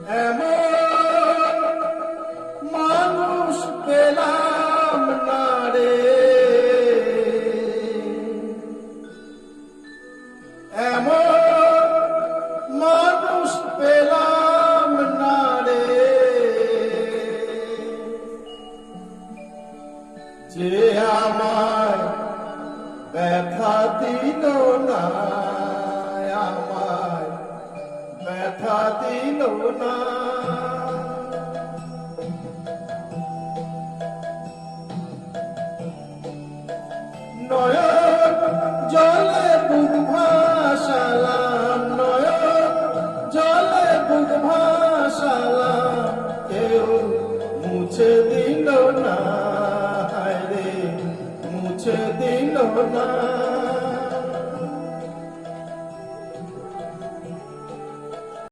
এমন মানুষ পেলাম না রে, এমন মানুষ পেলাম না রে, যে আমায় ব্যথা দিল না, আমায় ব্যথা দিল না।